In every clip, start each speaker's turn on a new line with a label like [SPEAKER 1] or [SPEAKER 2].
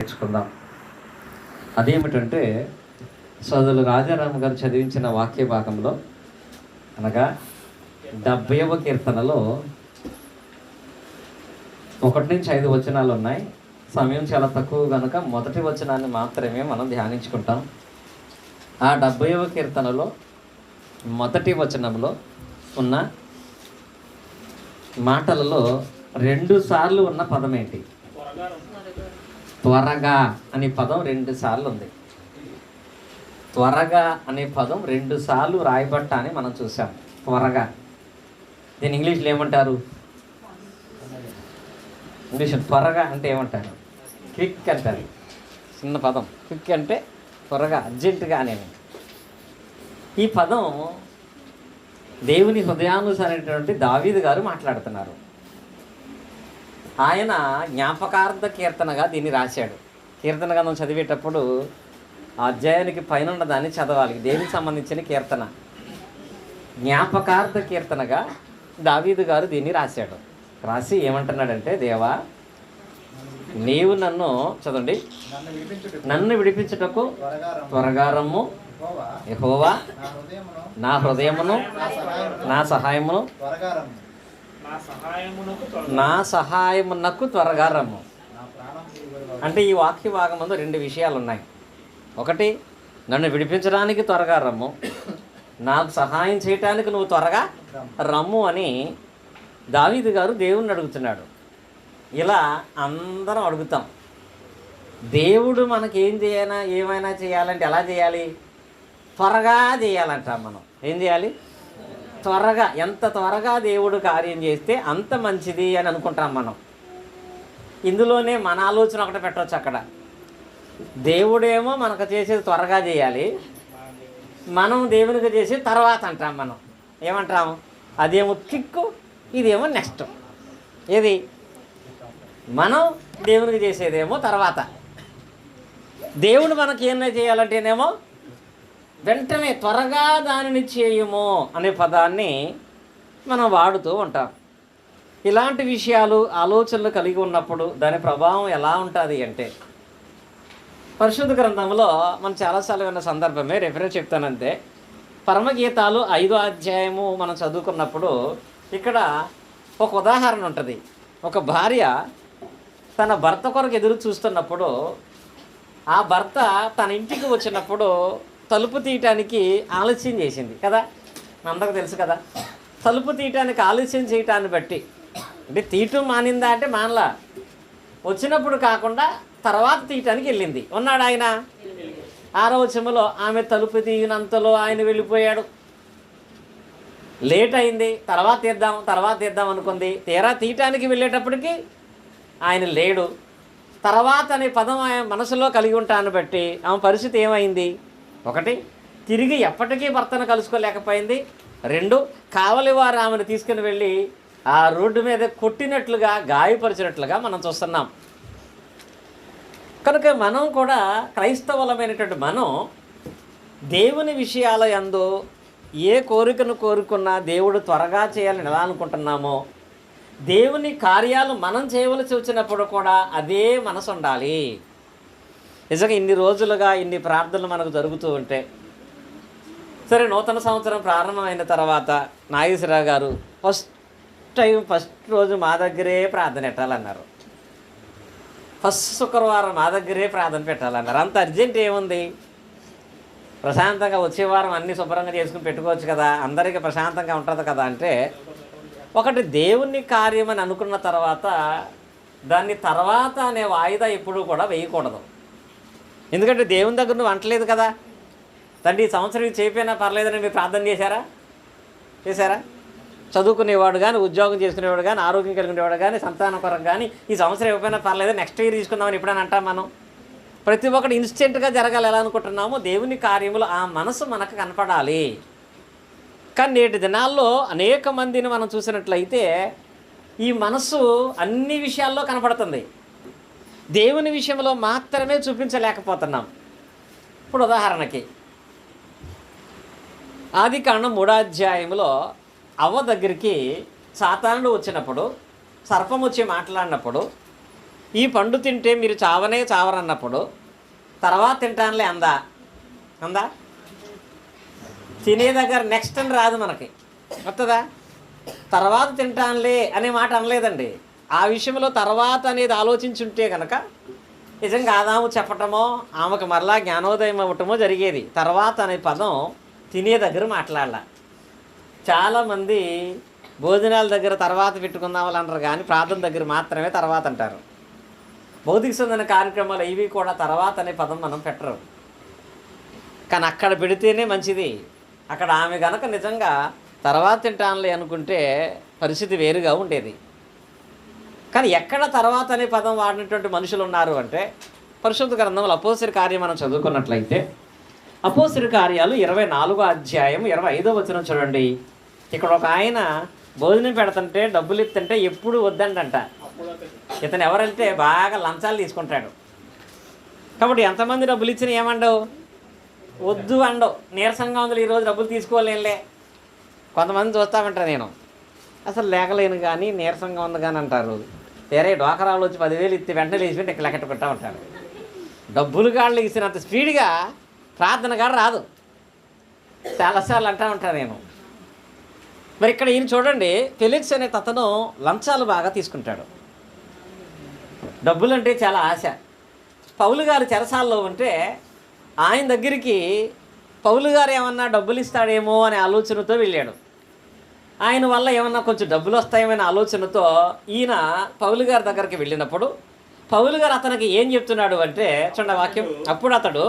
[SPEAKER 1] నేర్చుకుందాం. అదేమిటంటే సోదరులు రాజారాం గారు చదివించిన వాక్య భాగంలో అనగా 70వ కీర్తనలో 1-5 వచనాలు ఉన్నాయి. సమయం చాలా తక్కువ కనుక మొదటి వచనాన్ని మాత్రమే మనం ధ్యానించుకుంటాం. ఆ 70వ కీర్తనలో మొదటి వచనంలో ఉన్న మాటలలో 2 సార్లు ఉన్న పదం ఏంటి? త్వరగా అనే పదం 2 సార్లు ఉంది. త్వరగా అనే పదం 2 సార్లు రాయబట్ట అని మనం చూసాం. త్వరగా దీని ఇంగ్లీష్లో ఏమంటారు? ఇంగ్లీష్ త్వరగా అంటే ఏమంటారు? క్విక్ అంటారు. చిన్న పదం క్విక్ అంటే త్వరగా, అర్జెంటుగా అనేవి. ఈ పదం దేవుని హృదయానుసారైనటువంటి దావీదు గారు మాట్లాడుతున్నారు. ఆయన జ్ఞాపకార్థ కీర్తనగా దీన్ని రాశాడు. కీర్తన గ్రంథం చదివేటప్పుడు ఆ అధ్యాయానికి పైన ఉన్న దాన్ని చదవాలి. దేనికి సంబంధించిన కీర్తన? జ్ఞాపకార్థ కీర్తనగా దావీదు గారు దీన్ని రాశాడు. రాసి ఏమంటున్నాడంటే, దేవా నీవు నన్ను చదవండి, నన్ను విడిపించుటకు త్వరగా రమ్ము. యెహోవా నా హృదయమును నా సహాయమును నా సహాయమునకు త్వరగా రమ్ము. అంటే ఈ వాక్య భాగం ముందు 2 విషయాలు ఉన్నాయి. ఒకటి, నన్ను విడిపించడానికి త్వరగా రమ్ము, నాకు సహాయం చేయటానికి నువ్వు త్వరగా రమ్ము అని దావీదు గారు దేవుణ్ణి అడుగుతున్నాడు. ఇలా అందరం అడుగుతాం. దేవుడు మనకి ఏమైనా చేయాలంటే ఎలా చేయాలి? త్వరగా చేయాలంటాం. మనం ఏం చేయాలి? త్వరగా. ఎంత త్వరగా దేవుడు కార్యం చేస్తే అంత మంచిది అని అనుకుంటాం మనం. ఇందులోనే మన ఆలోచన ఒకటి పెట్టవచ్చు. అక్కడ దేవుడేమో మనకు చేసేది త్వరగా చేయాలి, మనం దేవునికి చేసి తర్వాత అంటాం. మనం ఏమంటాము? అదేమో కిక్కు, ఇదేమో నెక్స్ట్. ఏది? మనం దేవునికి చేసేదేమో తర్వాత, దేవుడు మనకి ఏమైనా చేయాలంటేనేమో వెంటనే త్వరగా దానిని చేయము అనే పదాన్ని మనం వాడుతూ ఉంటాం. ఇలాంటి విషయాలు ఆలోచనలు కలిగి ఉన్నప్పుడు దాని ప్రభావం ఎలా ఉంటుంది అంటే, పరిశుద్ధ గ్రంథంలో మనం చాలాసార్లు విన్న సందర్భమే, రెఫరెన్స్ చెప్తానంతే. పరమగీతాలు 5వ అధ్యాయము మనం చదువుకున్నప్పుడు ఇక్కడ ఒక ఉదాహరణ ఉంటుంది. ఒక భార్య తన భర్త కొరకు ఎదురు చూస్తున్నప్పుడు, ఆ భర్త తన ఇంటికి వచ్చినప్పుడు తలుపు తీయటానికి ఆలస్యం చేసింది కదా. అందరికీ తెలుసు కదా. తలుపు తీయటానికి ఆలస్యం చేయటాన్ని బట్టి, అంటే తీయటం మానిందా అంటే మానలా, వచ్చినప్పుడు కాకుండా తర్వాత తీయటానికి వెళ్ళింది. ఉన్నాడు ఆయన. 6వ వచనంలో ఆమె తలుపు తీయనంతలో ఆయన వెళ్ళిపోయాడు. లేట్ అయింది, తర్వాత తీద్దాం అనుకుంది. తీరా తీయటానికి వెళ్ళేటప్పటికి ఆయన లేడు. తర్వాత అనే పదం ఆయన మనసులో కలిగి ఉంటాను బట్టి ఆమె పరిస్థితి ఏమైంది? 1, తిరిగి ఎప్పటికీ భర్తను కలుసుకోలేకపోయింది. 2, కావలి వారు ఆమెను తీసుకుని వెళ్ళి ఆ రోడ్డు మీద కొట్టినట్లుగా, గాయపరిచినట్లుగా మనం చూస్తున్నాం. కనుక మనం కూడా క్రైస్తవులమైనటువంటి మనం దేవుని విషయాల యందు ఏ కోరికను కోరుకున్నా దేవుడు త్వరగా చేయాలని ఎలా అనుకుంటున్నామో, దేవుని కార్యాలు మనం చేయవలసి వచ్చినప్పుడు కూడా అదే మనసు ఉండాలి. నిజంగా ఇన్ని రోజులుగా ఇన్ని ప్రార్థనలు మనకు జరుగుతూ ఉంటే, సరే నూతన సంవత్సరం ప్రారంభమైన తర్వాత నాగేశ్వరరావు గారు ఫస్ట్ రోజు మా దగ్గరే ప్రార్థన పెట్టాలన్నారు. ఫస్ట్ శుక్రవారం మా దగ్గరే ప్రార్థన పెట్టాలన్నారు. అంత అర్జెంట్ ఏముంది? ప్రశాంతంగా వచ్చే వారం అన్నీ శుభ్రంగా చేసుకుని పెట్టుకోవచ్చు కదా, అందరికీ ప్రశాంతంగా ఉంటుంది కదా. అంటే ఒకటి, దేవుని కార్యం అని అనుకున్న తర్వాత దాన్ని తర్వాత అనే వాయిదా ఎప్పుడూ కూడా వేయకూడదు. ఎందుకంటే దేవుని దగ్గర నువ్వు అంటలేదు కదా, తండ్రి ఈ సంవత్సరం ఇది చేయకపోయినా పర్లేదని మీరు ప్రార్థన చేశారా? చదువుకునేవాడు కానీ, ఉద్యోగం చేసుకునేవాడు కానీ, ఆరోగ్యం కలిగినవాడు కానీ, సంతానం కొరకు కానీ ఈ సంవత్సరం ఇవ్వకపోయినా పర్లేదు, నెక్స్ట్ ఇయర్ తీసుకుందామని ఎప్పుడైనా అంటాం మనం. ప్రతి ఒక్కటి ఇన్స్టెంట్గా జరగాలి ఎలా అనుకుంటున్నామో, దేవుని కార్యములు ఆ మనసు మనకు కనపడాలి. కానీ నేటి దినాల్లో అనేక మందిని మనం చూసినట్లయితే ఈ మనసు అన్ని విషయాల్లో కనపడుతుంది, దేవుని విషయంలో మాత్రమే చూపించలేకపోతున్నాం. ఇప్పుడు ఉదాహరణకి ఆదికాండం 3వ అధ్యాయంలో అవ్వ దగ్గరికి సాతానుడు వచ్చినప్పుడు, సర్పం వచ్చి మాట్లాడినప్పుడు ఈ పండు తింటే మీరు చావనే చావరన్నప్పుడు తర్వాత తింటానులే అందా తినే దగ్గర నెక్స్ట్ అని రాదు మనకి, వస్తుందా? తర్వాత తింటానులే అనే మాట అనలేదండి. ఆ విషయంలో తర్వాత అనేది ఆలోచించుంటే కనుక నిజంగా ఆదాము చెప్పటమో ఆమెకు మరలా జ్ఞానోదయం అవ్వటమో జరిగేది. తర్వాత అనే పదం తినే దగ్గర మాట్లాడాల. చాలామంది భోజనాల దగ్గర తర్వాత పెట్టుకుందాం వాళ్ళు అంటారు, కానీ ప్రార్థన దగ్గర మాత్రమే తర్వాత అంటారు. భౌతిక సంబంధమైన కార్యక్రమాలు ఇవి కూడా తర్వాత అనే పదం మనం పెట్టరు, కానీ అక్కడ పెడితేనే మంచిది. అక్కడ ఆమె కనుక నిజంగా తర్వాత తింటానులే అనుకుంటే పరిస్థితి వేరుగా ఉండేది. కానీ ఎక్కడ తర్వాత అనే పదం వాడినటువంటి మనుషులు ఉన్నారు అంటే పరిశుద్ధ గ్రంథంలో అపోస్తలుల కార్యం మనం చదువుకున్నట్లయితే అపోస్తలుల కార్యాలు 24వ అధ్యాయం 25వ వచనం చూడండి. ఇక్కడ ఒక ఆయన భోజనం పెడుతుంటే డబ్బులు ఇస్తుంటే ఎప్పుడు వద్దంట. ఇతను ఎవరంటే బాగా లంచాలు తీసుకుంటాడు. కాబట్టి ఎంతమంది డబ్బులు ఇచ్చినా ఏమండవు, వద్దు అండవు. నీరసంగా ఉంది ఈరోజు డబ్బులు తీసుకోలేనులే. కొంతమంది చూస్తామంటారు, నేను అసలు లేకలేను కానీ నీరసంగా ఉంది కానీ అంటారు. వేరే డోకరాలు వచ్చి 10,000 ఇస్తే వెంటనే లేచిపోయి ఇక్కడ లెక్కట్టుకుంటా ఉంటారు. డబ్బులు కాళ్ళు ఇచ్చినంత స్పీడ్గా ప్రార్థన కాడ రాదు. చాలాసార్లు అంటూ ఉంటాను నేను. మరి ఇక్కడ ఈయన చూడండి, ఫెలిక్స్ అనే అతను లంచాలు బాగా తీసుకుంటాడు. డబ్బులంటే చాలా ఆశ. పౌలు గారు చెరసాల్లో ఉంటే ఆయన దగ్గరికి పౌలు గారు ఏమన్నా డబ్బులు ఇస్తాడేమో అనే ఆలోచనతో వెళ్ళాడు. ఆయన వల్ల ఏమన్నా కొంచెం డబ్బులు వస్తాయేమనే ఆలోచనతో ఈయన పౌలు గారి దగ్గరికి వెళ్ళినప్పుడు పౌలు గారు అతనికి ఏం చెప్తున్నాడు అంటే చూడండి వాక్యం. అప్పుడు అతడు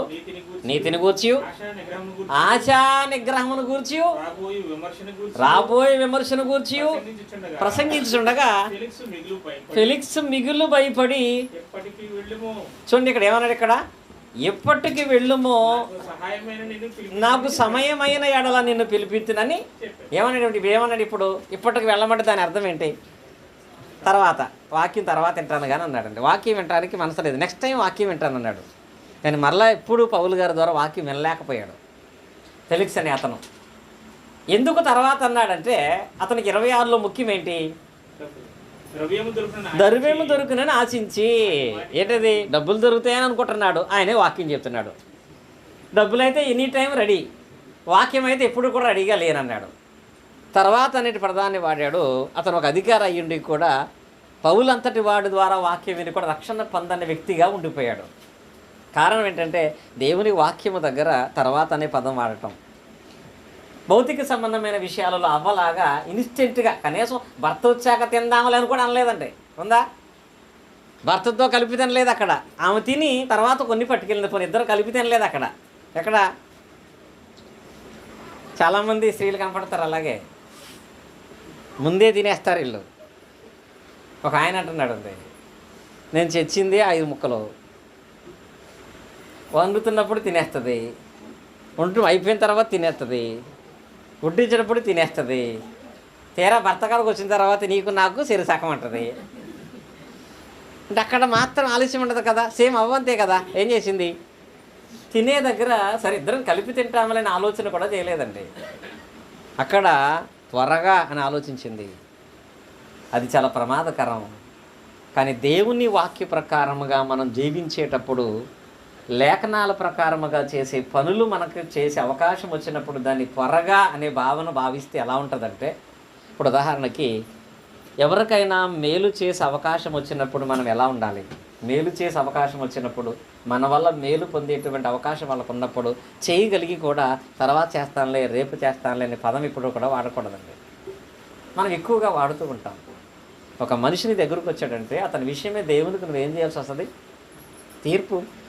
[SPEAKER 1] నీతిని గూర్చి, ఆశా నిగ్రహమును గూర్చి, రాబోయే విమర్శను గూర్చి ప్రసంగించుండగా ఫెలిక్స్ మిగులు భయపడి, చూడండి ఇక్కడ ఏమన్నాడు, ఇక్కడ ఎప్పటికి వెళ్ళుమో నాకు సమయమైన ఎడల నిన్ను పిలిపించునని ఏమన్నాడు. ఇప్పుడు ఇప్పటికి వెళ్ళమంటే దాని అర్థం ఏంటి? తర్వాత వాక్యం తర్వాత వింటాను కానీ అన్నాడండి. వాక్యం వినడానికి మనసు లేదు. నెక్స్ట్ టైం వాక్యం వింటాను అన్నాడు. కానీ మరలా ఎప్పుడు పౌలు గారి ద్వారా వాక్యం వినలేకపోయాడు ఫెలిక్స్ అనే అతను. ఎందుకు తర్వాత అన్నాడంటే అతనికి 26లో ముఖ్యం ఏంటి? ద్రవ్యము దొరుకునని ఆశించి. ఏంటది? డబ్బులు దొరుకుతాయని అనుకుంటున్నాడు. ఆయనే వాక్యం చెప్తున్నాడు. డబ్బులు అయితే ఎనీ టైం రెడీ, వాక్యం అయితే ఎప్పుడు కూడా రెడీగా లేనన్నాడు. తర్వాత అనేటి పదాన్ని వాడాడు. అతను ఒక అధికారి అయ్యుండి కూడా పౌలు అంతటి వాడి ద్వారా వాక్యం విని కూడా రక్షణ పొందని వ్యక్తిగా ఉండిపోయాడు. కారణం ఏంటంటే దేవుని వాక్యము దగ్గర తర్వాత అనే పదం వాడటం. భౌతిక సంబంధమైన విషయాలలో అవ్వలాగా ఇన్స్టెంట్గా కనీసం భర్త వచ్చాక తిందామని అని కూడా అనలేదండి. ఉందా? భర్తతో కలిపి తినలేదు అక్కడ. ఆమె తిని తర్వాత కొన్ని పట్టుకెళ్ళింది. కొన్ని ఇద్దరు కలిపి తినలేదు అక్కడ. ఎక్కడ చాలామంది స్త్రీలు కనపడతారు అలాగే, ముందే తినేస్తారు వీళ్ళు. ఒక ఆయన అంటున్నాడు అండి, నేను తెచ్చింది 5 ముక్కలు, వండుతున్నప్పుడు తినేస్తుంది, అయిపోయిన తర్వాత తినేస్తుంది, వడ్డించినప్పుడు తినేస్తుంది, తీరా భర్త కాడికి వచ్చిన తర్వాత నీకు నాకు సిరిసకం అంటుంది. అంటే అక్కడ మాత్రం ఆలస్యం ఉండదు కదా. సేమ్ అవ్వంతే కదా. ఏం చేసింది? తినే దగ్గర సరే ఇద్దరం కలిపి తింటామని ఆలోచన కూడా చేయలేదండి. అక్కడ త్వరగా అని ఆలోచించింది. అది చాలా ప్రమాదకరం. కానీ దేవుని వాక్య ప్రకారముగా మనం జీవించేటప్పుడు లేఖనాల ప్రకారముగా చేసే పనులు మనకు చేసే అవకాశం వచ్చినప్పుడు దాన్ని త్వరగా అనే భావన భావిస్తే ఎలా ఉంటుందంటే, ఇప్పుడు ఉదాహరణకి ఎవరికైనా మేలు చేసే అవకాశం వచ్చినప్పుడు మనం ఎలా ఉండాలి? మేలు చేసే అవకాశం వచ్చినప్పుడు మన వల్ల మేలు పొందేటువంటి అవకాశం వాళ్ళకు ఉన్నప్పుడు చేయగలిగి కూడా తర్వాత చేస్తానులే, రేపు చేస్తానులే అనే పదం ఇప్పుడు కూడా వాడకూడదండి. మనం ఎక్కువగా వాడుతూ ఉంటాం. ఒక మనిషిని దగ్గరకు వచ్చాడంటే అతని విషయమే దేవునికి నువ్వు ఏం చేయాల్సి వస్తుంది?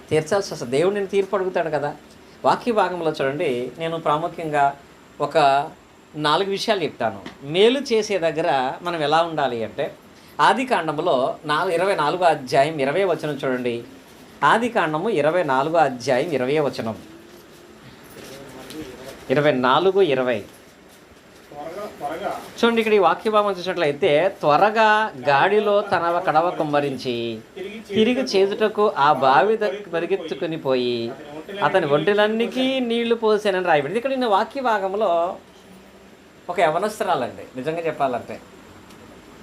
[SPEAKER 1] తీర్చాల్సి వస్తుంది. దేవుడు నేను తీర్పు అడుగుతాడు కదా. వాక్య భాగంలో చూడండి, నేను ప్రాముఖ్యంగా ఒక 4 విషయాలు చెప్తాను. మేలు చేసే దగ్గర మనం ఎలా ఉండాలి అంటే ఆదికాండములో 24వ అధ్యాయం 20వ వచనం చూడండి. ఆదికాండము 24వ అధ్యాయం 20వ వచనం. 24:20 చూడండి. ఇక్కడ ఈ వాక్యభావం చూసినట్లయితే త్వరగా గాడిలో తన కడవ కుమ్మరించి తిరిగి చేదుటకు ఆ బావి పరిగెత్తుకుని పోయి అతని ఒంటిలన్నికి నీళ్లు పోసానని రాయబడింది. ఇక్కడ ఈ వాక్య భాగంలో ఒక యవనస్తురాలండి. నిజంగా చెప్పాలంటే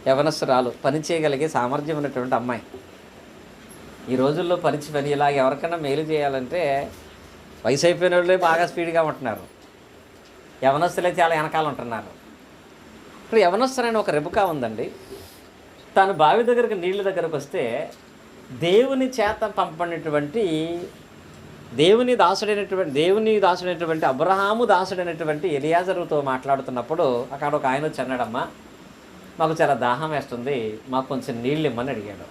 [SPEAKER 1] యవనస్తురాలు, పని చేయగలిగే సామర్థ్యం ఉన్నటువంటి అమ్మాయి. ఈ రోజుల్లో పని ఇలాగ ఎవరికైనా మేలు చేయాలంటే వయసు అయిపోయిన వాళ్ళే బాగా స్పీడ్గా ఉంటున్నారు, యవనస్తులే చాలా వెనకాల ఉంటున్నారు. ఇప్పుడు యవనస్తులైన ఒక రెబుకా ఉందండి. తాను బావి దగ్గరికి నీళ్ళ దగ్గరకు వస్తే దేవుని చేత పంపబడినటువంటి దేవుని దాసుడైనటువంటి అబ్రహాము దాసుడైనటువంటి ఎలియాజరుతో మాట్లాడుతున్నప్పుడు అక్కడ ఒక ఆయన వచ్చి అన్నాడమ్మా, మాకు చాలా దాహం వేస్తుంది, మాకు కొంచెం నీళ్ళు ఇమ్మని అడిగాడు.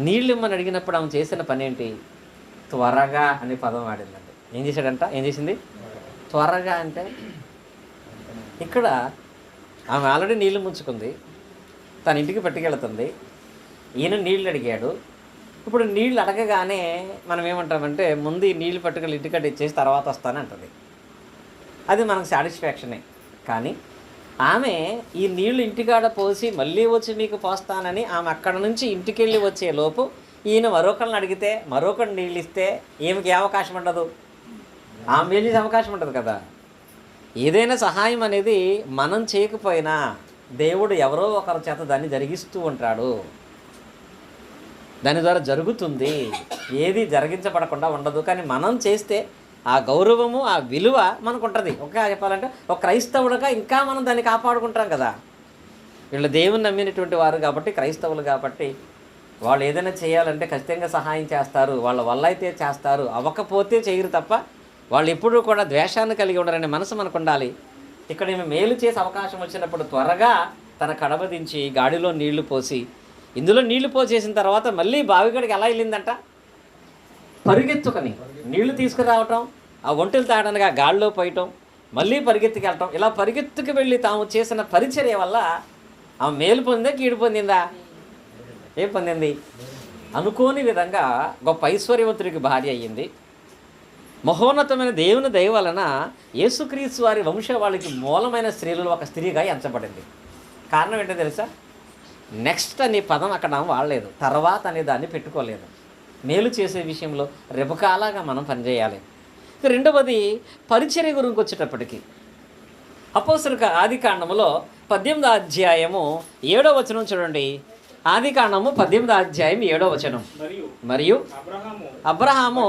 [SPEAKER 1] నీళ్ళు ఇమ్మని అడిగినప్పుడు ఆమె చేసిన పని ఏంటి? త్వరగా అనే పదం వాడిందండి. ఏం చేసింది? త్వరగా అంటే ఇక్కడ ఆమె ఆల్రెడీ నీళ్లు ముంచుకుంది, తన ఇంటికి పట్టుకెళ్తుంది, ఈయన నీళ్ళు అడిగాడు. ఇప్పుడు నీళ్ళు అడగగానే మనం ఏమంటామంటే ముందు ఈ నీళ్ళు పట్టుకెళ్ళి ఇంటికట్టు ఇచ్చేసి తర్వాత వస్తానంటుంది. అది మనకు సాటిస్ఫాక్షనే. కానీ ఆమె ఈ నీళ్లు ఇంటికాడ పోసి మళ్ళీ వచ్చి మీకు పోస్తానని ఆమె అక్కడ నుంచి ఇంటికెళ్ళి వచ్చే లోపు ఈయన మరొకరిని అడిగితే మరొకరు నీళ్ళు ఇస్తే ఈమెకి ఏ అవకాశం ఉండదు, ఆమె వెళ్ళే అవకాశం ఉంటుంది కదా. ఏదైనా సహాయం అనేది మనం చేయకపోయినా దేవుడు ఎవరో ఒకరి చేత దాన్ని జరిగిస్తూ ఉంటాడు, దాని ద్వారా జరుగుతుంది, ఏది జరిగించబడకుండా ఉండదు. కానీ మనం చేస్తే ఆ గౌరవము ఆ విలువ మనకు ఉంటుంది. ఒక చెప్పాలంటే ఒక క్రైస్తవుడుగా ఇంకా మనం దాన్ని కాపాడుకుంటాం కదా. వీళ్ళు దేవుని నమ్మినటువంటి వారు కాబట్టి, క్రైస్తవులు కాబట్టి వాళ్ళు ఏదైనా చేయాలంటే ఖచ్చితంగా సహాయం చేస్తారు, వాళ్ళ వల్ల అయితే చేస్తారు, అవ్వకపోతే చేయరు తప్ప వాళ్ళు ఎప్పుడూ కూడా ద్వేషాన్ని కలిగి ఉండరనే మనసు మనకు ఉండాలి. ఇక్కడ ఏమి మేలు చేసే అవకాశం వచ్చినప్పుడు త్వరగా తన కడవ దించి గాడిలో నీళ్లు పోసి, ఇందులో నీళ్లు పోసేసిన తర్వాత మళ్ళీ బావిగడికి ఎలా వెళ్ళిందంట? పరిగెత్తుకొని నీళ్లు తీసుకురావటం, ఆ ఒంటెలు తాగడానికి ఆ గాడిలో పోయటం, మళ్ళీ పరిగెత్తుకెళ్ళటం, ఇలా పరిగెత్తుకు వెళ్ళి తాము చేసిన పరిచర్య వల్ల ఆమె మేలు పొందిందా కీడు పొందిందా? ఏం పొందింది? అనుకోని విధంగా గొప్ప ఐశ్వర్యవంతుడికి భార్య అయ్యింది. మహోన్నతమైన దేవుని దయ వలన యేసుక్రీస్తు వారి వంశవాళికి మూలమైన స్త్రీలలో ఒక స్త్రీగా ఎంచబడింది. కారణం ఏంటో తెలుసా? నెక్స్ట్ అనే పదం అక్కడ వాడలేదు, తర్వాత అనే దాన్ని పెట్టుకోలేదు. మేలు చేసే విషయంలో రెబకాలాగా మనం పనిచేయాలి. రెండవది పరిచర్య గురించి వచ్చేటప్పటికి అపోస్తలుల ఆదికాండములో 18వ అధ్యాయము 7వ వచనం చూడండి. ఆదికాండము 18వ అధ్యాయం 7వ వచనం. మరియు అబ్రహాము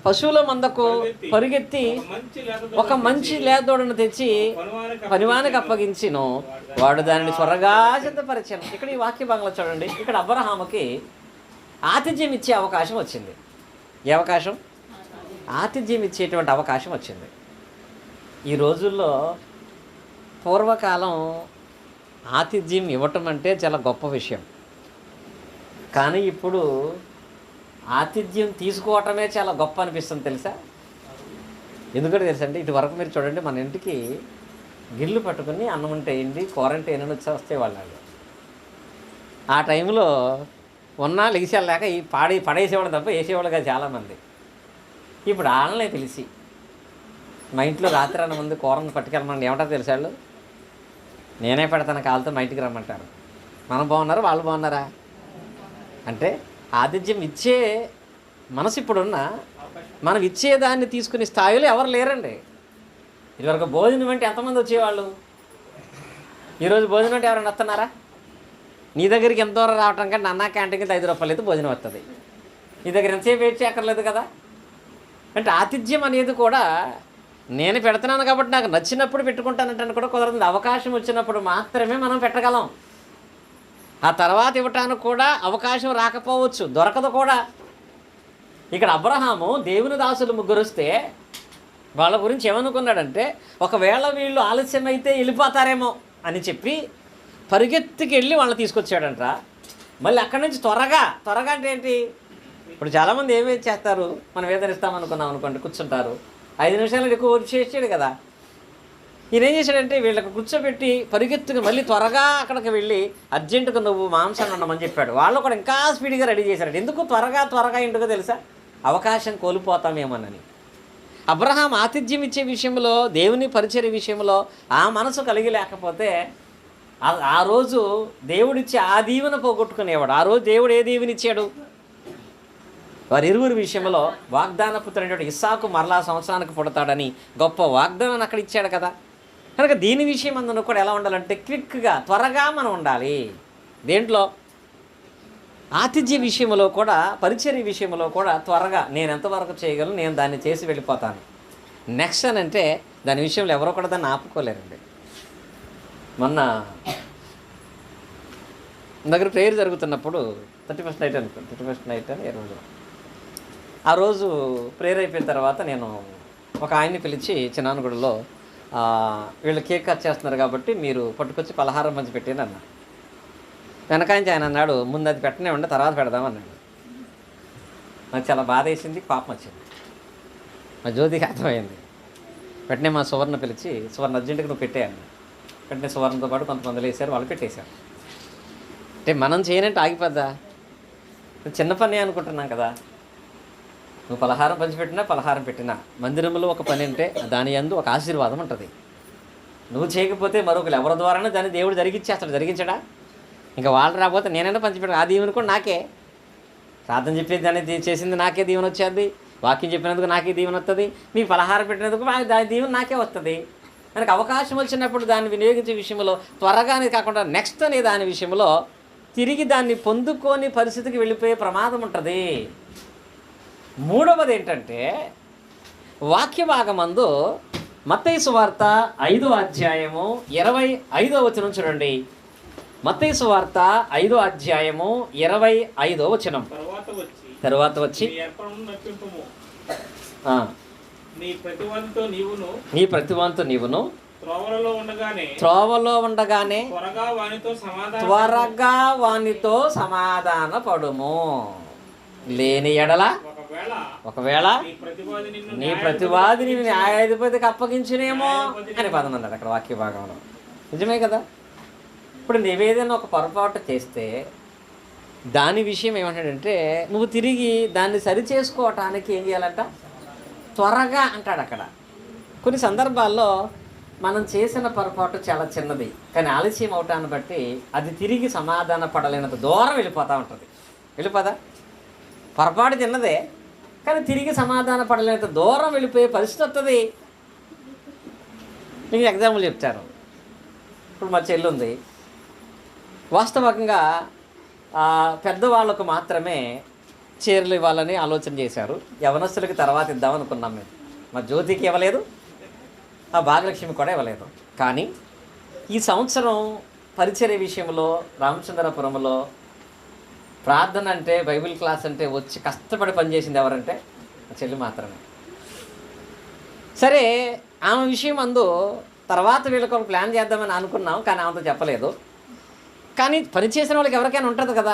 [SPEAKER 1] పశువుల మందకు పరిగెత్తి ఒక మంచి లేదోడను తెచ్చి పనివానికి అప్పగించిను, వాడు దానిని త్వరగా సిద్ధపరిచాను. ఇక్కడ ఈ వాక్య భాగంలో చూడండి, ఇక్కడ అబ్రహాముకి ఆతిథ్యం ఇచ్చే అవకాశం వచ్చింది. ఏ అవకాశం? ఆతిథ్యం ఇచ్చేటువంటి అవకాశం వచ్చింది. ఈ రోజుల్లో పూర్వకాలం ఆతిథ్యం ఇవ్వటం అంటే చాలా గొప్ప విషయం, కానీ ఇప్పుడు ఆతిథ్యం తీసుకోవటమే చాలా గొప్ప అనిపిస్తుంది తెలుసా? ఎందుకంటే తెలుసా అంటే ఇటువరకు మీరు చూడండి, మన ఇంటికి గిల్లు పట్టుకుని అన్నం ఉంటే ఏంటి కూర అంటే ఏమైనా వస్తే వాళ్ళు ఆ టైంలో ఉన్నా లేక ఈ పడేసేవాడు తప్ప వేసేవాళ్ళు కాదు చాలామంది. ఇప్పుడు వాళ్ళనే పిలిచి మా ఇంట్లో రాత్రి అన్న ముందు కూరను పట్టుకెళ్ళమని ఏమంటారు తెలుసా? వాళ్ళు నేనే పెడతాను కాలుతో మా ఇంటికి రమ్మంటారు. మనం బాగున్నారా వాళ్ళు బాగున్నారా అంటే ఆతిథ్యం ఇచ్చే మనసు ఇప్పుడున్న మనం ఇచ్చేదాన్ని తీసుకునే స్థాయిలో ఎవరు లేరండి. ఇదివరకు భోజనం అంటే ఎంతమంది వచ్చేవాళ్ళు, ఈరోజు భోజనం అంటే ఎవరైనా వస్తున్నారా? నీ దగ్గరికి ఎంత దూరం రావటం కంటే అన్నా క్యాంటీన్కి 5 రూపాయలు అయితే భోజనం వస్తుంది, నీ దగ్గర ఎంతసేపు వెయిట్ చేయక్కర్లేదు కదా. అంటే ఆతిథ్యం అనేది కూడా నేను పెడుతున్నాను కాబట్టి నాకు నచ్చినప్పుడు పెట్టుకుంటానంటే కూడా కుదరదు. అవకాశం వచ్చినప్పుడు మాత్రమే మనం పెట్టగలం. ఆ తర్వాత ఇవ్వటానికి కూడా అవకాశం రాకపోవచ్చు, దొరకదు కూడా. ఇక్కడ అబ్రహాము దేవుని దాసులు 3 వస్తే వాళ్ళ గురించి ఏమనుకున్నాడంటే ఒకవేళ వీళ్ళు ఆలస్యమైతే వెళ్ళిపోతారేమో అని చెప్పి పరిగెత్తుకి వెళ్ళి వాళ్ళని తీసుకొచ్చాడంట. మళ్ళీ అక్కడి నుంచి త్వరగా అంటే ఏంటి? ఇప్పుడు చాలామంది ఏమేమి చేస్తారు, మనం ఏదైనా ఇస్తామనుకున్నాం అనుకోండి, కూర్చుంటారు, 5 నిమిషాలు ఎక్కువ చేసాడు కదా. ఈయన ఏం చేశాడంటే వీళ్ళకి కూర్చోబెట్టి పరిగెత్తుకు మళ్ళీ త్వరగా అక్కడికి వెళ్ళి అర్జెంటుగా నువ్వు మాంసాన్ని ఉండమని చెప్పాడు. వాళ్ళు కూడా ఇంకా స్పీడ్గా రెడీ చేశాడు. ఎందుకు త్వరగా ఇంటికో తెలుసా? అవకాశం కోల్పోతామేమోనని. అబ్రహాం ఆతిథ్యం ఇచ్చే విషయంలో, దేవుని పరిచర్య విషయంలో ఆ మనసు కలిగి లేకపోతే ఆ రోజు దేవుడిచ్చే ఆ దీవెన పోగొట్టుకునేవాడు. ఆ రోజు దేవుడు ఏ దీవెన ఇచ్చాడు? వారి ఇరువురి విషయంలో వాగ్దాన పుత్రుడైనటువంటి ఇస్సాకు మరలా సంవత్సరానికి పుడతాడని గొప్ప వాగ్దానాన్ని అక్కడ ఇచ్చాడు కదా. కనుక దీని విషయం అందులో కూడా ఎలా ఉండాలంటే క్విక్గా త్వరగా మనం ఉండాలి. దేంట్లో? ఆతిథ్య విషయంలో కూడా, పరిచర్య విషయంలో కూడా త్వరగా నేను ఎంతవరకు చేయగలను, నేను దాన్ని చేసి వెళ్ళిపోతాను. నెక్స్ట్ అని అంటే దాని విషయంలో ఎవరో కూడా దాన్ని ఆపుకోలేరండి. మొన్న దగ్గర ప్రేయర్ జరుగుతున్నప్పుడు 31st నైట్ అనుకోండి, 31st నైట్ అని ఏ రోజు, ఆ రోజు ప్రేయర్ అయిపోయిన తర్వాత నేను ఒక ఆయన్ని పిలిచి చిన్నానగూడలో వీళ్ళు కేక్ కట్ చేస్తున్నారు కాబట్టి మీరు పట్టుకొచ్చి పలహారం పంచి పెట్టాను అన్న. వెనకాంచి ఆయన అన్నాడు, ముందు అది పెట్టనే ఉండే తర్వాత పెడదామన్నాడు. నాకు చాలా బాధ వేసింది, పాపం వచ్చింది. మా జ్యోతికి అర్థమైంది. వెంటనే మా సువర్ణ పిలిచి, సువర్ణ అర్జెంటుగా నువ్వు పెట్టేయన్న. వెంటనే సువర్ణతో పాటు కొంతమంది వేసారు, వాళ్ళు పెట్టేశారు. అంటే మనం చేయనంటే ఆగిపోద్దా? చిన్న పని అనుకుంటున్నాం కదా. నువ్వు పలహారం పంచిపెట్టినా పలహారం పెట్టినా మందిరంలో ఒక పని అంటే దాని యందు ఒక ఆశీర్వాదం ఉంటుంది. నువ్వు చేయకపోతే మరొకరు ఎవరి ద్వారానే దాన్ని దేవుడు జరిగించేస్తాడు. జరిగించడా? ఇంకా వాళ్ళు రాకపోతే నేనైనా పంచిపెట్టాను. ఆ దీవెన కూడా నాకే. ప్రార్థన చెప్పేది దాన్ని చేసింది నాకే దీవెన వచ్చేది. వాక్యం చెప్పినందుకు నాకే దీవెన వస్తుంది. మీ పలహారం పెట్టినందుకు దాని దీవెన నాకే వస్తుంది. మనకు అవకాశం వచ్చినప్పుడు దాన్ని వినియోగించే విషయంలో త్వరగానే కాకుండా నెక్స్ట్ అనే దాని విషయంలో తిరిగి దాన్ని పొందుకోని పరిస్థితికి వెళ్ళిపోయే ప్రమాదం ఉంటుంది. మూడవది ఏంటంటే వాక్య భాగమందు మత్తయి సువార్త 5వ అధ్యాయము 25వ వచనం చూడండి. మత్తయి సువార్త 5వ అధ్యాయము 25వ వచనం. తరువాత వచ్చి నీ ప్రతివానితో నీవును త్రోవలో ఉండగానే త్వరగా వానితో సమాధాన పడుము. లేని ఎడల ఒకవేళ నీ ప్రతివాదిని న్యాయాధిపతికి అప్పగించినేమో అని పదం అన్నాడు అక్కడ వాక్య భాగంలో. నిజమే కదా. ఇప్పుడు నీవేదైనా ఒక పొరపాటు చేస్తే దాని విషయం ఏమంటాడంటే నువ్వు తిరిగి దాన్ని సరి చేసుకోవటానికి ఏం చేయాలంట? త్వరగా అంటాడు అక్కడ. కొన్ని సందర్భాల్లో మనం చేసిన పొరపాటు చాలా చిన్నది, కానీ ఆలస్యం అవటాన్ని బట్టి అది తిరిగి సమాధాన పడలేనంత దూరం వెళ్ళిపోతూ ఉంటుంది. వెళ్ళిపోదా? పొరపాటు చిన్నదే, కానీ తిరిగి సమాధాన పడలేనంత దూరం వెళ్ళిపోయే పరిస్థితి వస్తుంది. మీకు ఎగ్జాంపుల్ చెప్తాను. ఇప్పుడు మా చెల్లి ఉంది. వాస్తవంగా పెద్దవాళ్ళకు మాత్రమే చీరలు ఇవ్వాలని ఆలోచన చేశారు. యవనస్తులకి తర్వాత ఇద్దామనుకున్నాం మేము. మా జ్యోతికి ఇవ్వలేదు, ఆ భాగ్యలక్ష్మి కూడా ఇవ్వలేదు. కానీ ఈ సంవత్సరం పరిచర్య విషయంలో రామచంద్రపురంలో ప్రార్థన అంటే, బైబిల్ క్లాస్ అంటే వచ్చి కష్టపడి పనిచేసింది ఎవరంటే మా చెల్లి మాత్రమే. సరే, ఆమె విషయం అందు తర్వాత వీళ్ళకి ఒక ప్లాన్ చేద్దామని అనుకున్నాం, కానీ ఆమెతో చెప్పలేదు. కానీ పనిచేసిన వాళ్ళకి ఎవరికైనా ఉంటుంది కదా.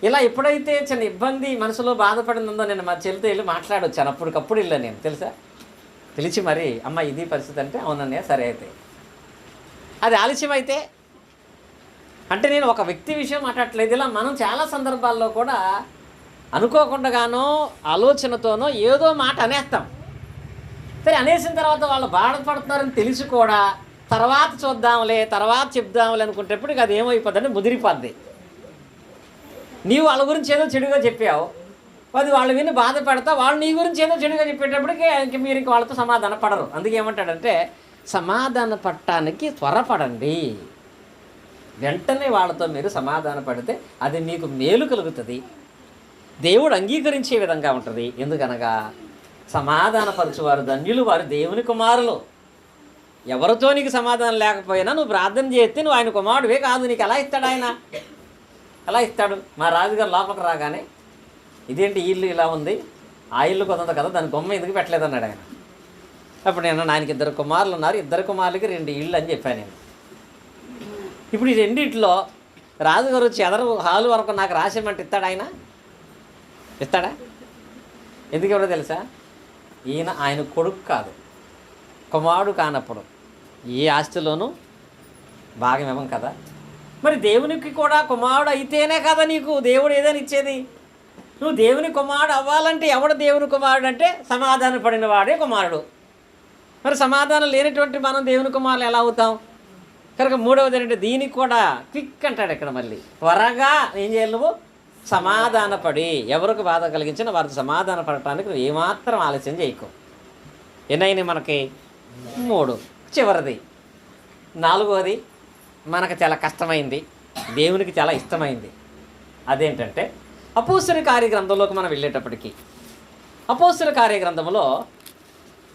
[SPEAKER 1] ఇలా ఎప్పుడైతే చిన్న ఇబ్బంది మనసులో బాధపడిందో నేను మా చెల్లితో వెళ్ళి మాట్లాడొచ్చాను. అప్పటికప్పుడు వెళ్ళాను నేను, తెలుసా. పిలిచి మరి అమ్మ ఇది పరిస్థితి అంటే అవునన్నయ్య సరే అయితే. అది ఆలస్యం అయితే అంటే నేను ఒక వ్యక్తి విషయం మాట్లాడట్లేదు. ఇలా మనం చాలా సందర్భాల్లో కూడా అనుకోకుండానో ఆలోచనతోనో ఏదో మాట అనేస్తాం. సరే, అనేసిన తర్వాత వాళ్ళు బాధపడుతున్నారని తెలిసి కూడా తర్వాత చూద్దాంలే, తర్వాత చెప్దాంలే అనుకునేటప్పటికి అది ఏమైపోద్దంటే ముదిరిపోద్ది. నీవు వాళ్ళ గురించి ఏదో చెడుగా చెప్పావు, అది వాళ్ళు విని బాధపడతా, వాళ్ళు నీ గురించి ఏదో చెడుగా చెప్పేటప్పటికి మీరు ఇంక వాళ్ళతో సమాధాన పడరు. అందుకే ఏమంటాడంటే సమాధాన పడటానికి త్వరపడండి. వెంటనే వాళ్ళతో మీరు సమాధాన పడితే అది మీకు మేలు కలుగుతుంది, దేవుడు అంగీకరించే విధంగా ఉంటుంది. ఎందుకనగా సమాధానపరచువారు ధన్యులు, వారు దేవుని కుమారులు. ఎవరితో నీకు సమాధానం లేకపోయినా నువ్వు ప్రార్థన చేస్తే నువ్వు ఆయన కుమారుడివే కాదు. నీకు ఎలా ఇస్తాడు ఆయన? ఎలా ఇస్తాడు? మా రాజుగారు లోపలికి రాగానే ఇదేంటి ఇల్లు ఇలా ఉంది, ఆ ఇల్లు కొంత కదా, దాని బొమ్మ ఎందుకు పెట్టలేదన్నాడు ఆయన. అప్పుడు నేను ఆయనకి 2 కుమారులు ఉన్నారు, 2 కుమారులకి 2 ఇళ్ళు అని చెప్పాను నేను. ఇప్పుడు ఈ రెండింటిలో రాజుగారు వచ్చి హాలు వరకు నాకు రాసేమంటే ఇస్తాడు ఆయన? ఇస్తాడా? ఎందుకు ఎవరో తెలుసా? ఆయన కొడుకు కాదు, కుమారుడు కానప్పుడు ఏ ఆస్తిలోనూ భాగం ఇవ్వం కదా. మరి దేవునికి కూడా కుమారుడు అయితేనే కదా నీకు దేవుడు ఏదైనా ఇచ్చేది. నువ్వు దేవుని కుమారుడు అవ్వాలంటే ఎవడు దేవుని కుమారుడు అంటే సమాధాన పడిన వాడే కుమారుడు. మరి సమాధానం లేనటువంటి మనం దేవుని కుమారులు ఎలా అవుతాం? కనుక మూడవది ఏంటంటే దీనికి కూడా క్విక్ అంటాడు ఇక్కడ. మళ్ళీ త్వరగా ఏం చేయాలి? నువ్వు సమాధానపడి ఎవరికి బాధ కలిగించిన వారికి సమాధాన పడటానికి నువ్వు ఏమాత్రం ఆలస్యం చేయకు. ఎన్నైనా మనకి 3. చివరిది 4వది మనకు చాలా కష్టమైంది, దేవునికి చాలా ఇష్టమైంది. అదేంటంటే అపోస్తలుల కార్యగ్రంథంలోకి మనం వెళ్ళేటప్పటికి అపోస్తలుల కార్యగ్రంథంలో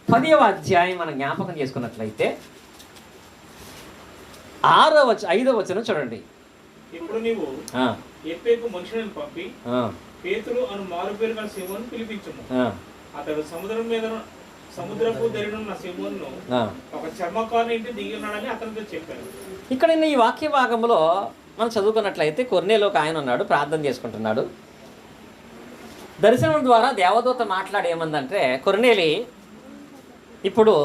[SPEAKER 1] 10వ అధ్యాయం మనం జ్ఞాపకం చేసుకున్నట్లయితే 5వ వచనం చూడండి.
[SPEAKER 2] ఇప్పుడు నీవు ఎప్పేకు మనుషులను పంపి పేతురు అను మారుపేరు గల సీమోను పిలిపించుము. అతడు సముద్రపు ధరినున్న సీమోను ఒక చర్మకారుని ఇంటి దిగి ఉన్నాడని అతనితో చెప్పారు.
[SPEAKER 1] ఇక్కడ ఈ వాక్య భాగంలో మనం చదువుకున్నట్లయితే కొర్నేలు ఒక ఆయన ఉన్నాడు, ప్రార్థన చేసుకుంటున్నాడు. దర్శనం ద్వారా దేవదూత మాట్లాడి ఏమందంటే, కొర్నేలి ఇప్పుడు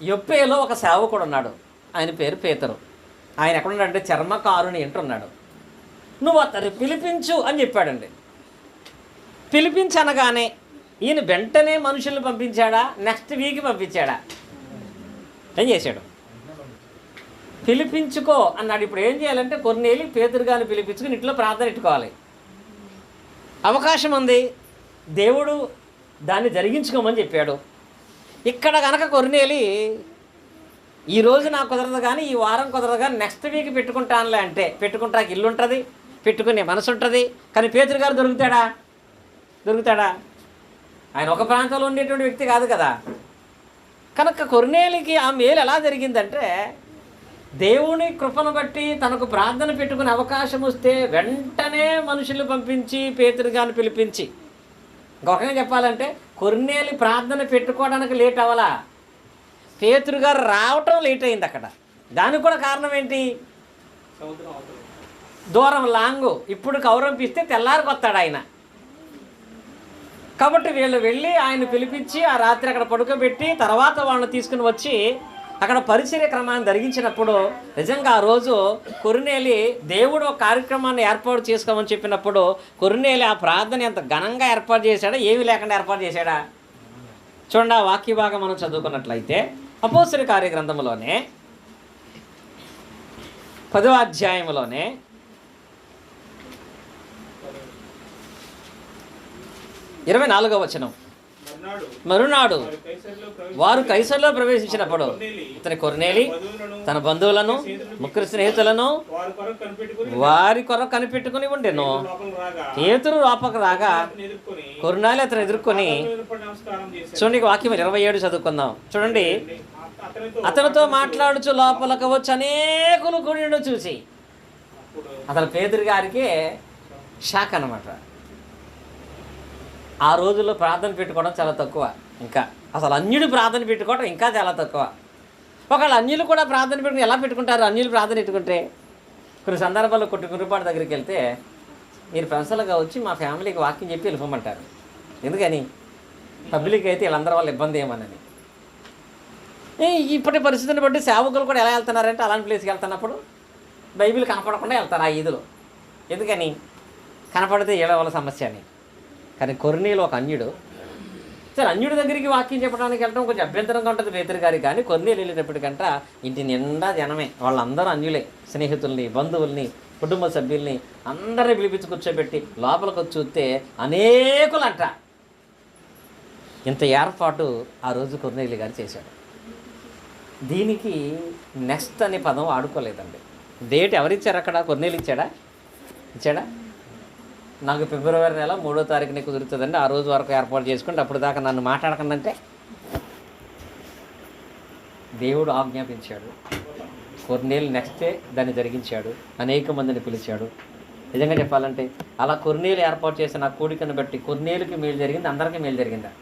[SPEAKER 1] యొప్పేలో ఒక సేవకుడు ఉన్నాడు, ఆయన పేరు పేతురు. ఆయన ఎక్కడున్నాడంటే చర్మకారుని ఇంటున్నాడు, నువ్వు అతను పిలిపించు అని చెప్పాడండి. పిలిపించనగానే ఈయన వెంటనే మనుషుల్ని పంపించాడా, నెక్స్ట్ వీక్ పంపించాడా? ఏం చేశాడు? పిలిపించుకో అన్నాడు. ఇప్పుడు ఏం చేయాలంటే కొర్నేలి పేతురు గారిని పిలిపించుకుని ఇంట్లో ప్రార్థన పెట్టుకోవాలి. అవకాశం ఉంది, దేవుడు దాన్ని జరిగించుకోమని చెప్పాడు. ఇక్కడ కనుక కొర్నేలి ఈరోజు నాకు కుదరదు కానీ, ఈ వారం కుదరదు కానీ నెక్స్ట్ వీక్ పెట్టుకుంటానులే అంటే, పెట్టుకుంటానికి ఇల్లు ఉంటుంది, పెట్టుకునే మనసు ఉంటుంది. కానీ పేతురు గారు దొరుకుతాడా? ఆయన ఒక ప్రాంతంలో ఉండేటువంటి వ్యక్తి కాదు కదా. కనుక కొర్నేలికి ఆ మేలు ఎలా జరిగిందంటే, దేవుని కృపను బట్టి తనకు ప్రార్థన పెట్టుకునే అవకాశం వస్తే వెంటనే మనుషులు పంపించి పేతురు గారిని పిలిపించి, ఇంకొకగా చెప్పాలంటే కొర్నేలి ప్రార్థన పెట్టుకోవడానికి లేట్ అవ్వాలా, పేతురు గారు రావటం లేట్ అయింది అక్కడ. దానికి కూడా కారణం ఏంటి? దూరం లాంగు. ఇప్పుడు కౌరంపిస్తే తెల్లారికొస్తాడు ఆయన. కాబట్టి వీళ్ళు వెళ్ళి ఆయన పిలిపించి ఆ రాత్రి అక్కడ పడుకోబెట్టి తర్వాత వాళ్ళని తీసుకుని వచ్చి అక్కడ పరిచర్య క్రమాన్ని జరిగించినప్పుడు నిజంగా ఆ రోజు కొర్నేలి దేవుడు ఒక కార్యక్రమాన్ని ఏర్పాటు చేసుకోమని చెప్పినప్పుడు కొర్నేలి ఆ ప్రార్థన ఎంత ఘనంగా ఏర్పాటు చేశాడా, ఏమీ లేకుండా ఏర్పాటు చేశాడా? చూడండి, ఆ వాక్య భాగం మనం చదువుకున్నట్లయితే అపోస్తలుల కార్యగ్రంథంలోనే 10వ అధ్యాయంలోనే 24వ వచనం. మరునాడు వారు కైసరులో ప్రవేశించినప్పుడు ఇతని కొర్నేలి తన బంధువులను ముగ్గురు స్నేహితులను వారి కొరకు కనిపెట్టుకుని ఉండెను. పేతురు లోపలికి రాగా కొర్నేలి అతను ఎదుర్కొని, చూడండి వాక్యం 27 చదువుకుందాం. చూడండి, అతనితో మాట్లాడుచు లోపలికి వచ్చి అనేకులు కూడి చూసి అసలు పేతురు గారికి షాక్ అన్నమాట. ఆ రోజుల్లో ప్రార్థన పెట్టుకోవడం చాలా తక్కువ, ఇంకా అసలు అన్యుడు ప్రార్థన పెట్టుకోవడం ఇంకా చాలా తక్కువ. ఒకవేళ అన్యులు కూడా ప్రార్థన పెట్టుకుని ఎలా పెట్టుకుంటారు? అన్యులు ప్రార్థన పెట్టుకుంటే కొన్ని సందర్భాల్లో గురుపాటి దగ్గరికి వెళ్తే మీరు ఫ్రెండ్స్లుగా వచ్చి మా ఫ్యామిలీకి వాక్యం చెప్పి వెళ్ళిపోమంటారు. ఎందుకని? పబ్లిక్ అయితే వీళ్ళందరి వల్ల ఇబ్బంది ఏమనని. ఇప్పటి పరిస్థితిని బట్టి సేవకులు కూడా ఎలా వెళ్తున్నారంటే అలాంటి ప్లేస్కి వెళ్తున్నప్పుడు బైబిల్ కనపడకుండా వెళ్తారు ఆ ఈదులో. ఎందుకని? కనపడితే ఏడవ వల్ల సమస్య అని. కానీ కొర్నేలి ఒక అన్యుడు. సరే, అన్యుడి దగ్గరికి వాక్యం చెప్పడానికి వెళ్ళడం కొంచెం అభ్యంతరంగా ఉంటుంది పేతురు గారికి. కానీ కొర్నేలి వెళ్ళేటప్పటికంట ఇంటి నిండా జనమే, వాళ్ళందరూ అన్యులే. స్నేహితుల్ని, బంధువుల్ని, కుటుంబ సభ్యుల్ని అందరినీ పిలిపించి కూర్చోబెట్టి లోపలికి వచ్చి చూస్తే అనేకులంట. ఇంత ఏర్పాటు ఆ రోజు కొర్నేలి గారు చేశాడు. దీనికి నెక్స్ట్ అనే పదం ఆడుకోలేదండి. డేట్ ఎవరిచ్చారు అక్కడ? కొర్నేలి ఇచ్చాడా? నాకు ఫిబ్రవరి నెల 3వ తారీఖుని కుదురుతుందండి, ఆ రోజు వరకు ఏర్పాటు చేసుకుంటే అప్పుడు దాకా నన్ను మాట్లాడకండి దేవుడు ఆజ్ఞాపించాడు. కొర్నేలి నెక్స్టే దాన్ని జరిగించాడు, అనేక మందిని పిలిచాడు. నిజంగా చెప్పాలంటే అలా కొర్నేలి ఏర్పాటు చేసిన ఆ కూడికను బట్టి కొర్నేలికి మేలు జరిగింది, అందరికీ మేలు జరిగిందా?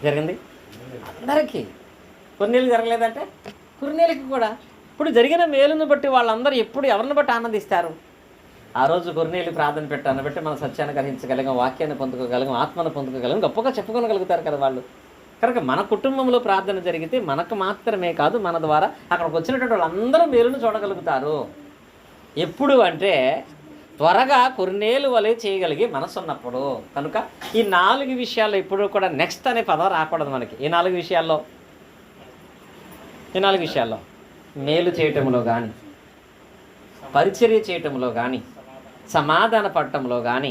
[SPEAKER 1] జరిగింది అందరికీ. కొర్నేలి జరగలేదంటే కొర్నేలికి కూడా. ఇప్పుడు జరిగిన మేలును బట్టి వాళ్ళందరూ ఎప్పుడు ఎవరిని బట్టి ఆనందిస్తారు? ఆ రోజు కొర్నేలి ప్రార్థన పెట్టాను బట్టి మనం సత్యాన్ని గ్రహించగలిగాం, వాక్యాన్ని పొందుకోగలిగాం, ఆత్మను పొందుకోగలిగాం, గొప్పగా చెప్పుకోగలుగుతారు కదా వాళ్ళు. కనుక మన కుటుంబంలో ప్రార్థన జరిగితే మనకు మాత్రమే కాదు, మన ద్వారా అక్కడికి వచ్చినటువంటి వాళ్ళందరూ మేలును చూడగలుగుతారు. ఎప్పుడు అంటే త్వరగా కొర్నేలు వలె చేయగలిగి మనసు ఉన్నప్పుడు. కనుక ఈ 4 విషయాల్లో ఇప్పుడు కూడా నెక్స్ట్ అనే పదం రాకూడదు మనకి. ఈ 4 విషయాల్లో మేలు చేయటంలో కానీ, పరిచర్య చేయటంలో కానీ, సమాధాన పడటంలో కానీ,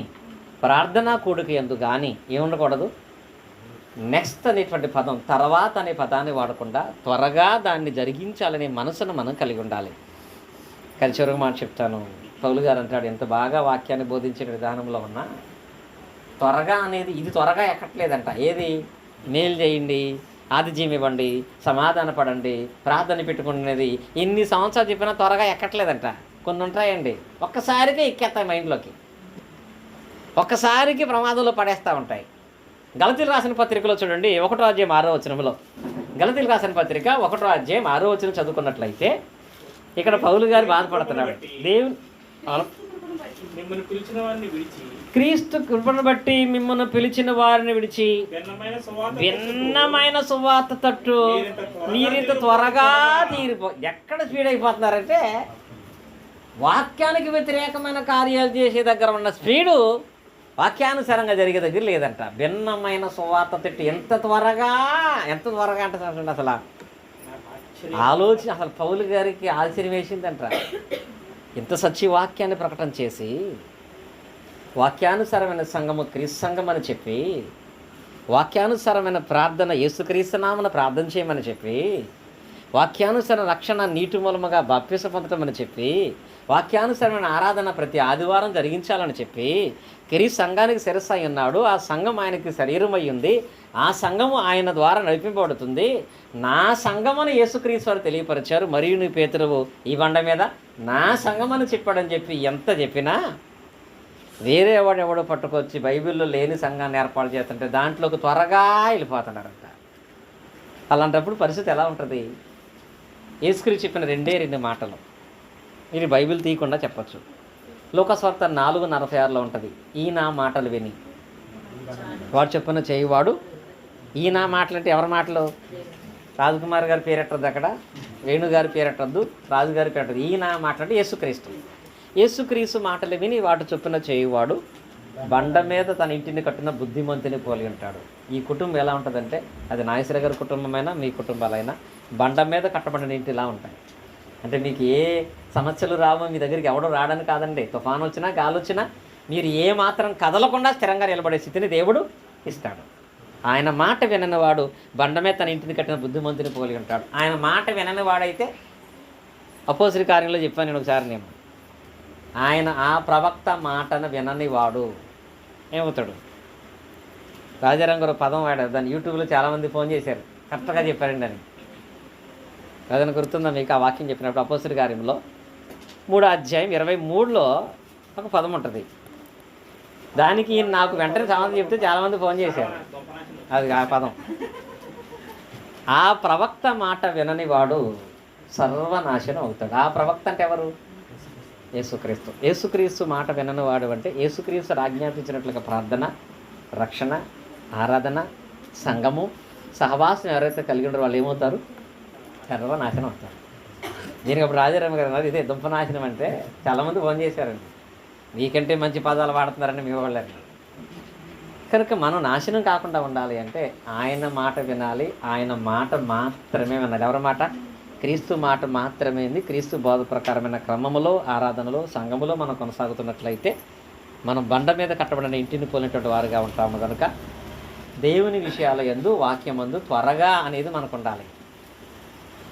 [SPEAKER 1] ప్రార్థనా కూడిక యందు కానీ ఏముండకూడదు? నెక్స్ట్ అనేటువంటి పదం, తర్వాత అనే పదాన్ని వాడకుండా త్వరగా దాన్ని జరిగించాలనే మనసును మనం కలిగి ఉండాలి. చివరికి మాట చెప్తాను, పౌలు గారు అంటాడు, ఎంత బాగా వాక్యాన్ని బోధించే విధానంలో ఉన్నా త్వరగా అనేది ఇది త్వరగా ఎక్కట్లేదంట. ఏది? మేలు చేయండి, ఆతిథ్యం ఇవ్వండి, సమాధాన పడండి, ప్రార్థన పెట్టుకునేది ఇన్ని సంవత్సరాలు చెప్పినా త్వరగా ఎక్కట్లేదంట. కొన్ని ఉంటాయండి ఒక్కసారిగా ఎక్కేస్తాయి మైండ్లోకి, ఒక్కసారికి ప్రమాదంలో పడేస్తూ ఉంటాయి. గలతీలు రాసిన పత్రికలో చూడండి 1వ అధ్యాయం 6వ వచనంలో, గలతీలు రాసిన పత్రిక 1వ అధ్యాయం 6వ వచనం చదువుకున్నట్లయితే ఇక్కడ పౌలు గారు బాధపడుతున్నాడు. దేవుని
[SPEAKER 2] మిమ్మల్ని పిలిచిన వారిని విడిచి,
[SPEAKER 1] క్రీస్తు కృపను బట్టి మిమ్మల్ని పిలిచిన వారిని విడిచి భిన్నమైన సువార్త తట్టు మీరింత త్వరగా ఎక్కడ స్పీడ్ అయిపోతున్నారంటే వాక్యానికి వ్యతిరేకమైన కార్యాలు చేసే దగ్గర ఉన్న స్పీడు వాక్యానుసారంగా జరిగే దగ్గర లేదంట. భిన్నమైన సువార్త తట్టు ఎంత త్వరగా అంటే అసలు ఆలోచన, అసలు పౌలు గారికి ఆశ్చర్యం వేసిందంట. ఇంత సత్యవాక్యాన్ని ప్రకటన చేసి వాక్యానుసారమైన సంఘము క్రీస్తు సంఘం అని చెప్పి, వాక్యానుసారమైన ప్రార్థన యేసుక్రీస్తు నామమున ప్రార్థన చేయమని చెప్పి, వాక్యానుసార రక్షణ నీటి మూలముగా బాప్తిసం పొందటమని చెప్పి, వాక్యానుసారమైన ఆరాధన ప్రతి ఆదివారం జరిగించాలని చెప్పి క్రీస్తు సంఘానికి శిరస్సు అయి ఉన్నాడు. ఆ సంఘం ఆయనకి శరీరం అయి ఉంది. ఆ సంఘము ఆయన ద్వారా నడిపింపబడుతుంది. నా సంఘమని యేసుక్రీస్తు వారు తెలియపరిచారు. మరియు నీ పేతురువు ఈ బండ మీద నా సంఘమని చెప్పాడని చెప్పి ఎంత చెప్పినా వేరే ఎవడెవడో పట్టుకొచ్చి బైబిల్లో లేని సంఘాన్ని ఏర్పాటు చేస్తుంటే దాంట్లోకి త్వరగా వెళ్ళిపోతున్నారంట. అలాంటప్పుడు పరిస్థితి ఎలా ఉంటుంది? యేసుక్రీస్తు చెప్పిన 2 మాటలు ఇది బైబిల్ తీయకుండా చెప్పచ్చు. లోకస్వార్త 4:46 ఉంటుంది. ఈ నా మాటలు విని వాడు చెప్పిన చేయువాడు. ఈ నా మాటలు అంటే ఎవరి మాటలు? రాజకుమార్ గారి పేరెట్టద్దు, అక్కడ వేణుగారి పేరెట్టద్దు, రాజుగారి పేరెట్టద్దు. ఈ నా మాటలు అంటే యేసుక్రీస్తు మాటలు విని వాటి చొప్పున చేయువాడు బండ మీద తన ఇంటిని కట్టిన బుద్ధిమంతుని పోలి ఉంటాడు. ఈ కుటుంబం ఎలా ఉంటుందంటే, అది నాగేశ్వర గారి కుటుంబమైనా మీ కుటుంబాలైనా బండ మీద కట్టబడిన ఇంటి ఇలా ఉంటాయి. అంటే మీకు ఏ సమస్యలు రావో, మీ దగ్గరికి ఎవడో రావడానికి కాదండి. తుఫాను వచ్చినా గాలి వచ్చినా మీరు ఏ మాత్రం కదలకుండా స్థిరంగా నిలబడే స్థితిని దేవుడు ఇస్తాడు. ఆయన మాట వినని వాడు బండ మీద తన ఇంటిని కట్టిన బుద్ధిమంతుని పోలి ఉంటాడు. ఆయన మాట వినని వాడైతే అపోస్తలుల కార్యంలో చెప్పాను నేను ఒకసారి, నేను ఆయన ఆ ప్రవక్త మాటను వినని వాడు ఏమవుతాడు? రాజారాంగారు పదం వాడారు, దాన్ని యూట్యూబ్లో చాలామంది ఫోన్ చేశారు, కరెక్ట్గా చెప్పారండి అని. అదని గుర్తుందా మీకు? ఆ వాక్యం చెప్పినప్పుడు అపోస్తలుల కార్యంలో 3వ అధ్యాయం 23లో ఒక పదం ఉంటుంది. దానికి నాకు వెంటనే సమాధానం చెప్తే చాలామంది ఫోన్ చేశారు. అది ఆ పదం, ఆ ప్రవక్త మాట వినని వాడు సర్వనాశనం అవుతాడు. ఆ ప్రవక్త అంటే ఎవరు? యేసుక్రీస్తు మాట వినని వాడు అంటే యేసుక్రీస్తు ఆజ్ఞాపించినట్లుగా ప్రార్థన, రక్షణ, ఆరాధన, సంఘము, సహవాసం ఎవరైతే కలిగి ఉంటారో వాళ్ళు ఏమవుతారు? సర్వనాశనం అవుతారు. దీనికి అప్పుడు రాజారామ గారు అన్నారు, ఇదే దుంపనాశనం అంటే చాలామంది ఫోన్ చేశారండి, మీకంటే మంచి పదాలు వాడుతున్నారని మీ వాళ్ళని. కనుక మనం నాశనం కాకుండా ఉండాలి అంటే ఆయన మాట వినాలి. ఆయన మాట మాత్రమే వినాలి. ఎవరి మాట? క్రీస్తు మాట మాత్రమే. క్రీస్తు బోధ ప్రకారమైన క్రమములో, ఆరాధనలో, సంఘములో మనం కొనసాగుతున్నట్లయితే మనం బండ మీద కట్టబడిన ఇంటిని పోలినటువంటి వారుగా ఉంటాము. కనుక దేవుని విషయాల యందు, వాక్యమందు త్వరగా అనేది మనకు ఉండాలి.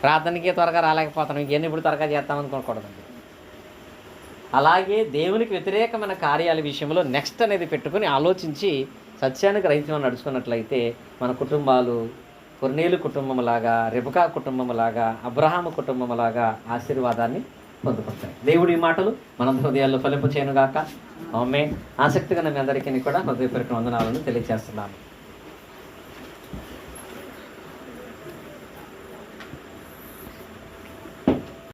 [SPEAKER 1] ప్రార్థనకే త్వరగా రాలేకపోతాం, ఇంకేం ఇప్పుడు త్వరగా చేస్తామనుకోకూడదండి. అలాగే దేవునికి వ్యతిరేకమైన కార్యాల విషయంలో నెక్స్ట్ అనేది పెట్టుకుని ఆలోచించి సత్యానికి రహితంగా నడుచుకున్నట్లయితే మన కుటుంబాలు కొర్నేలు కుటుంబంలాగా, రెబకా కుటుంబంలాగా, అబ్రహాము కుటుంబంలాగా ఆశీర్వాదాన్ని పొందుకుంటాయి. దేవుడి మాటలు మన హృదయాల్లో ఫలింపు చేయనుగాక. ఆమేన్. ఆసక్తిగా మీ అందరికీ కూడా హృదయపూర్వక వందనాలను తెలియజేస్తున్నాను.